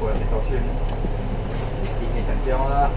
我很高兴今天成交了。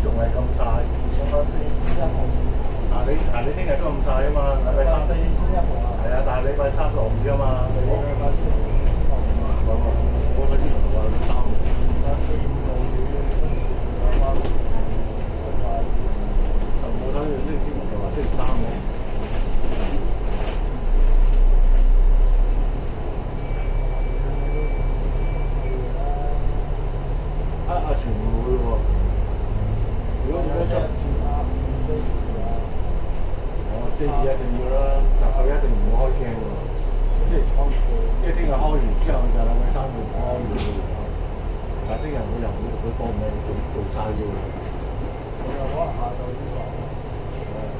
仲係咁晒，但你聽日都咁晒啊嘛，禮拜三係啊，但係禮拜三落雨啊嘛，我睇啲人話三號，我睇佢星期天就話星期三嘅。全唔會喎。如果出，即係一定要啦，但佢一定唔會開鏡喎。即係聽日開完之後就禮拜三就唔開嘅喎。但聽日我又唔會同佢講咩，做晒嘅喎。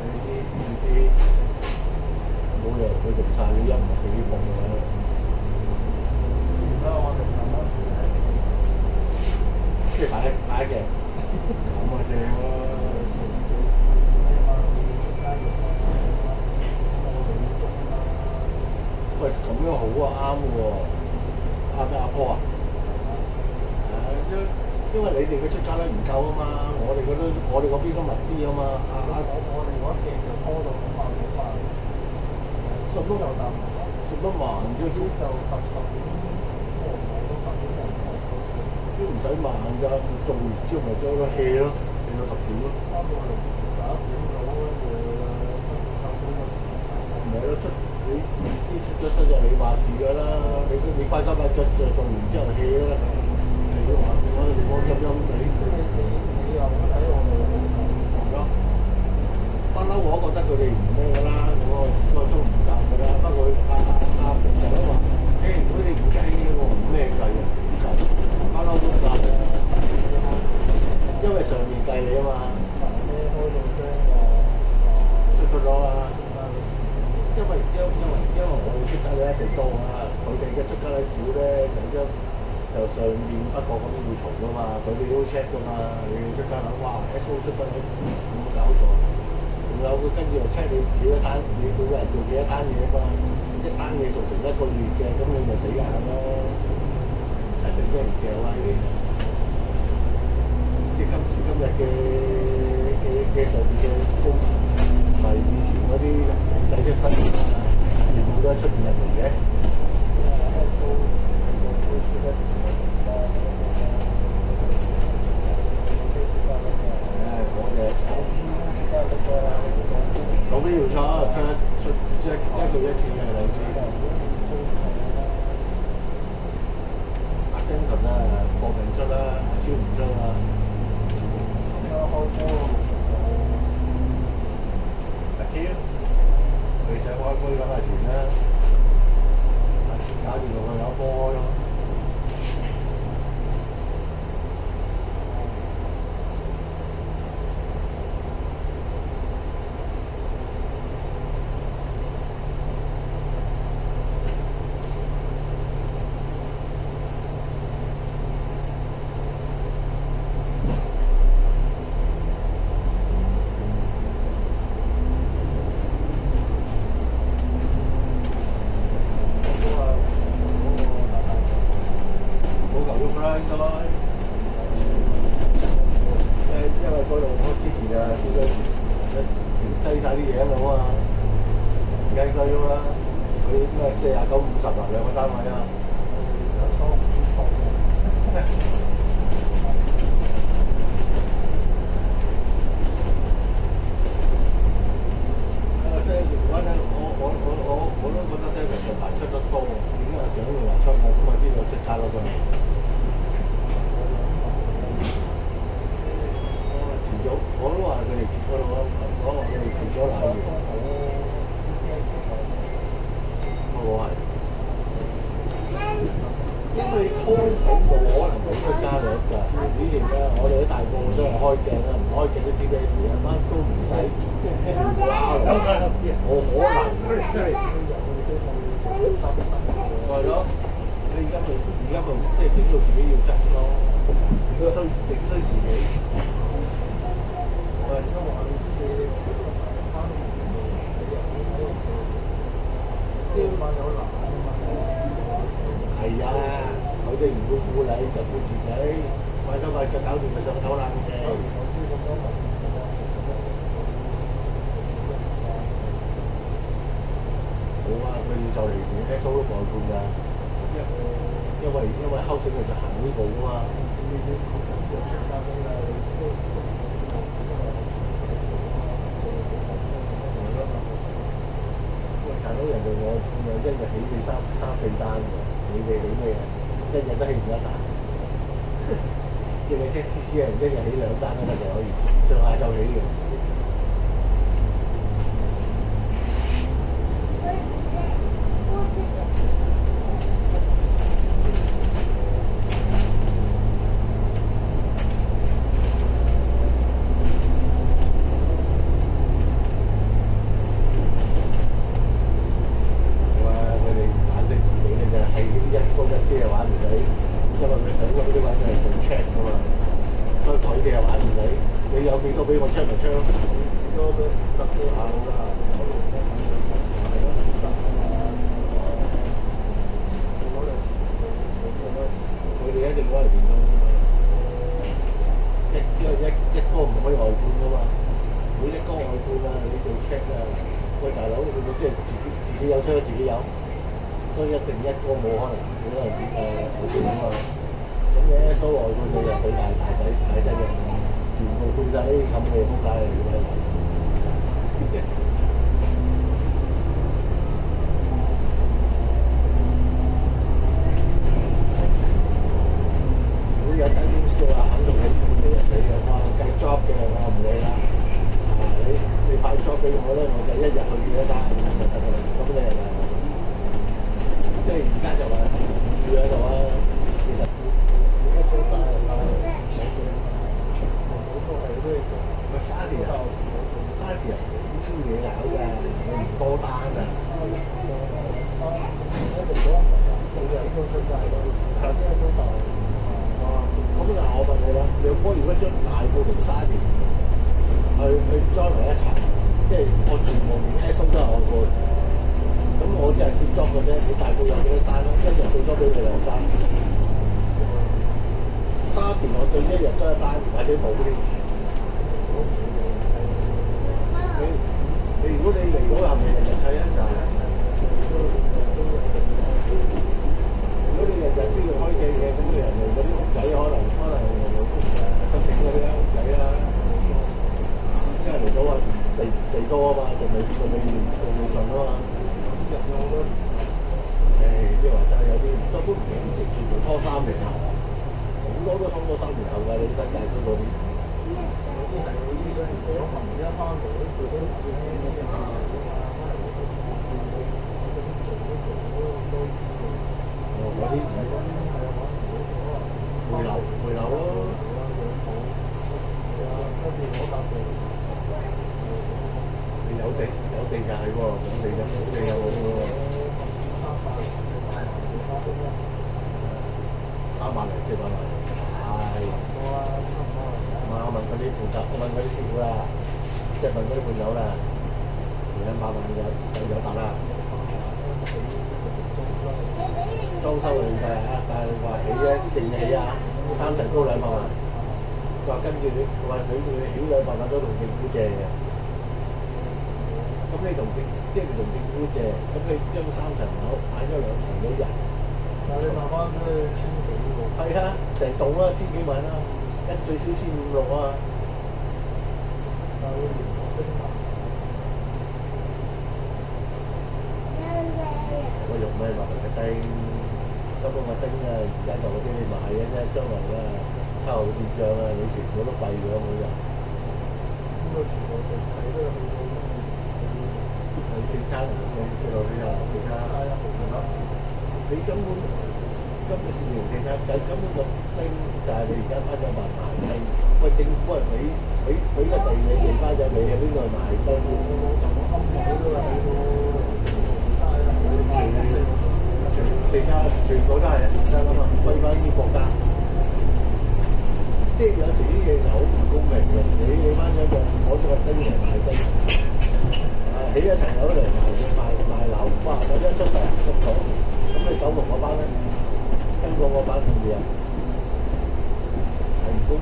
你知冇理由佢做晒，你一唔係佢啲講嘅。即係擺嘅，咁啊正咯。喂，咁樣好啊，啱喎。阿婆啊？因為你哋嘅出街率唔夠啊嘛，我哋嗰邊都密啲啊嘛。我哋嗰一鏡就拖到5萬6萬，10多萬啫，就10點，都10點都唔使慢㗎，做完之後咪將佢 hea 咯，hea 到10點咯。唔係咯，你知出咗身就你話事㗎啦，你關心下腳就做完之後 hea 啦，你都話事，我哋地方陰陰地。你又睇我哋咯？不嬲我覺得佢哋唔咩㗎啦，我都唔夠㗎啦。不過阿平成日都話，如果你唔計嘅，我唔咩計啊，唔計。不嬲都計嘅，因為上面計你啊嘛。出咗啊！因為我哋出街率一定多啊，佢哋嘅出街率少咧，就上面北角嗰邊會嘈㗎嘛，佢哋都 check 㗎嘛，你出街率哇 SO 出街率有冇搞錯？仲有佢跟住又 check 你幾多單，你每個人做幾多單嘢啊嘛，一單嘢做成1個月嘅，咁你咪死硬咯，一定俾人嚼啊！即係今時今日嘅上面嘅高層，唔係以前嗰啲仔出身，全部都係出面入嚟嘅。我邊要出即係1個月1次嘅2次。阿精神啊，搏命出啦，超唔出啊！阿超，你想開波咁嘅錢啦，搞掂佢有波開咯。因為嗰度我之前啊，叫佢低晒啲嘢咁啊，而家應該喐啦。佢咩49、50啊2個單位啊。我都覺得7近排出得多，點解上年話出啊？咁我知道出街咯佢。遲早，我都話佢哋遲咗咯，講話佢哋遲咗攬完。不過係，因為開廣告可能冇出街率㗎。以前咧，我哋啲大部分都係開鏡啦，唔開鏡都 GPS 啊，乜都唔使電話㗎。我可能。係咯，你而家咪即係整到自己要執咯，如果整衰自己，係啊，佢哋唔會顧你就顧自己。快手快腳搞掂咪上頭冷嘅。好啊，佢就嚟連 SO 都外判㗎，因為後生就行呢步㗎嘛。大佬人哋外判啊，一日起你三四單喎，你哋起咩啊？一日都起唔一單。叫你 TCC 啊，一日起兩單都得就可以，上下晝起嘅。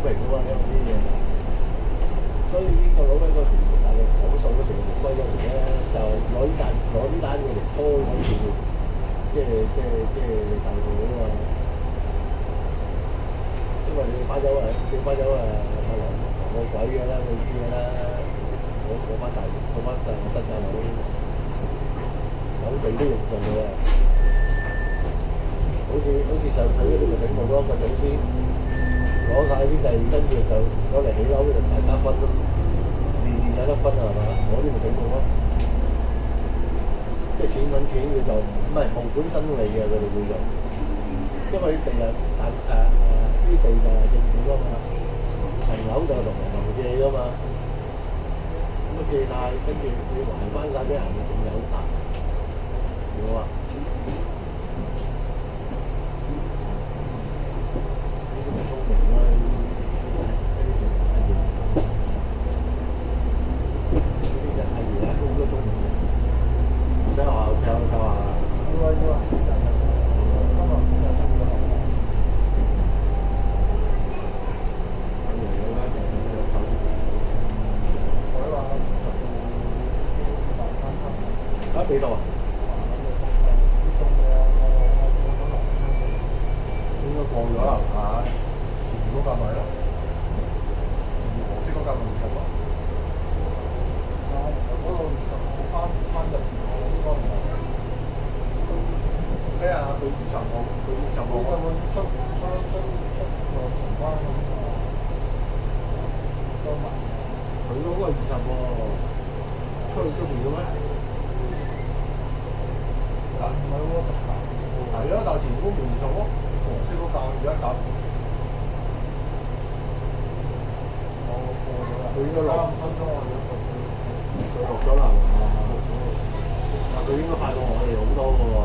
平啊嘛，呢啲嘢。所以呢個佬咧嗰時大陸講數嗰時回歸嗰時咧，就攞呢單嘢嚟拖嗰條，即係大陸啊嘛。因為你班友咪狼個鬼嘅啦，你知嘅啦。嗰班新界佬有地都用盡嘅喎。好似上水嗰啲咪醒目咯，個祖先攞晒啲地，跟住就攞嚟起樓，就大家分咯，年有得分啊，係嘛？嗰啲咪醒目咯。即係錢揾錢，佢就唔係無本生利嘅，佢哋會用，因為啲地啊啲地就係政府㗎嘛，層樓就同銀行借㗎嘛，咁啊借貸，跟住你還翻晒俾人，仲有賺，明嘛？呢啲咪聰明啦，呢啲就阿爺，呢啲就阿爺阿公都聰明嘅，唔使學校就話。幾多啊？應該放咗啦，係前面嗰架咪咯，前面黃色嗰架咪20咯。嗰度20翻入應該唔係。咩啊？佢20號出個荃灣嗰邊啊，佢嗰個20喎，出去都未嘅咩？唔係喎，直行。係咯，但係前面嗰邊20咯，黃色嗰架而家減。佢應該落5分鐘我哋佢落咗啦，係嘛？但佢應該快過我哋好多嘅喎，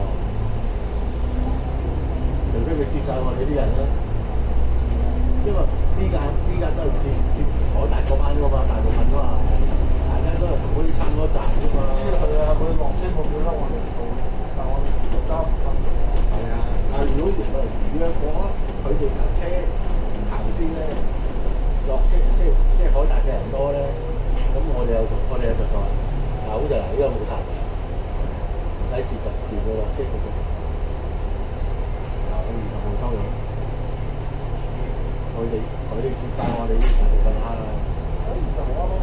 除非佢接晒我哋啲人啦。因為呢架都係接海大嗰班㗎嘛，大部分㗎嘛，大家都係同嗰啲差唔多站㗎嘛。係啊，佢落車冇幾多我哋到。但我揸唔分係啊！但係如果佢哋架車行先咧，落車即係海大嘅人多咧，咁我哋有就錯。嗱，好似嗱，呢個冇拆，唔使接㗎，接佢落車嗰個。嗱，我20號裝咗，佢哋接晒我哋呢大部分客啦。20號啱啱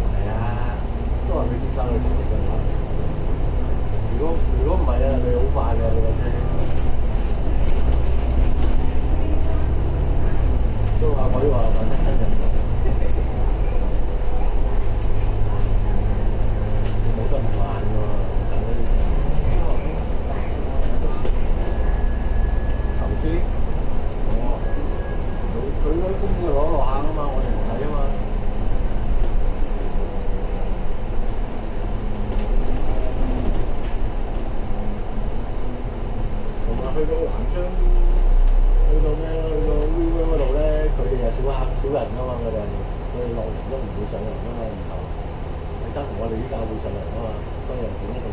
埋係啊，都話佢接晒我哋大部分客。如果唔係啊，你好快嘅你個車。都話鬼話問得真人，你冇得唔慢喎，等嗰啲。頭先，佢嗰啲公司攞落客啊嘛，我哋唔使啊嘛。去到南昌，去到咩？去到 Viu 嗰度咧，佢哋又少人啊嘛，佢哋落嚟都唔會上人啊嘛，你得我哋依家會上人啊嘛，所以又整一整。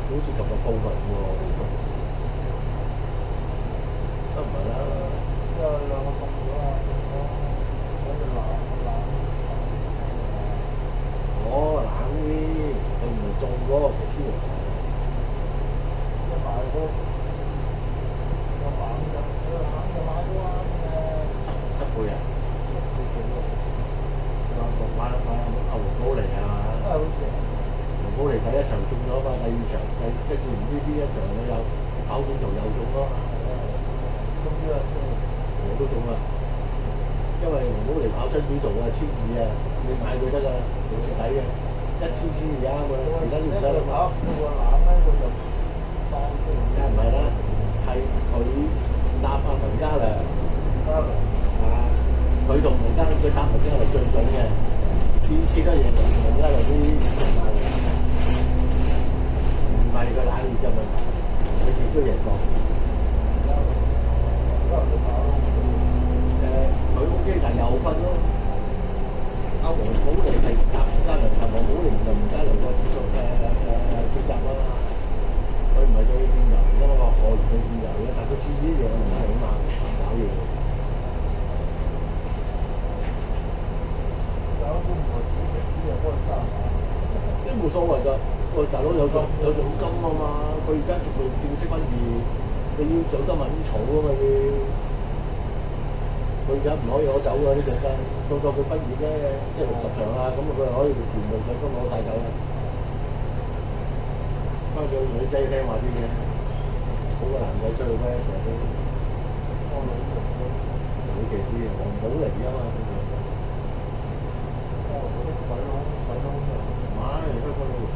好似琴日報文喎，都唔係啦。之後兩個中咗啊，跟住冷啲，佢唔係中嗰個騎師喎。一買嗰個騎師，有冷嘅，買咗啊7倍啊！7倍幾多？買阿黃寶嚟啊嘛。都係好似。我嚟第一場中咗嘛，第二場跟住唔知邊一場又跑短途又中咯嘛。中咗啊！我都中啦。因為唔好嚟跑親呢度啊，1200啊，你買佢得㗎，冇蝕底嘅，1000 1200啱㗎，而家都唔使啦嘛。梗係唔係啦，係佢搭阿文家良啊，佢同文家佢搭文家良最準嘅，次次都贏文家良啲馬嘅，唔係佢冷熱嘅問題，佢亦都贏過。佢 OK，但係有分咯。阿黃寶嚟係搭文家良，同黃寶嚟就文家良個鐵閘啊嘛。佢唔係對變油㗎嘛，我唔對變油嘅，但係佢次次贏文家良嘛，搞嘢。都冇所謂㗎，個大佬有獎金啊嘛，佢而家仲未正式畢業，佢要獎金揾草啊嘛要。佢而家唔可以攞走㗎啲獎金，到佢畢業咧，即係60場啊，咁佢可以全部獎金攞晒走啦。不過佢女仔聽話啲嘅，好過男仔出去咩成日都女騎師黃寶嚟啊嘛。唔係香港女騎師，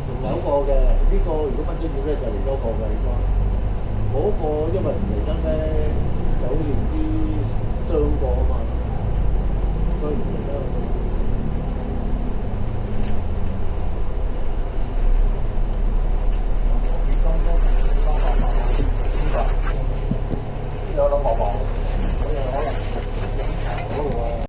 仲有一個嘅，呢個如果畢咗業咧就嚟多個嘅應該。嗰個因為唔嚟得咧，就好似唔知傷過啊嘛，所以唔嚟得。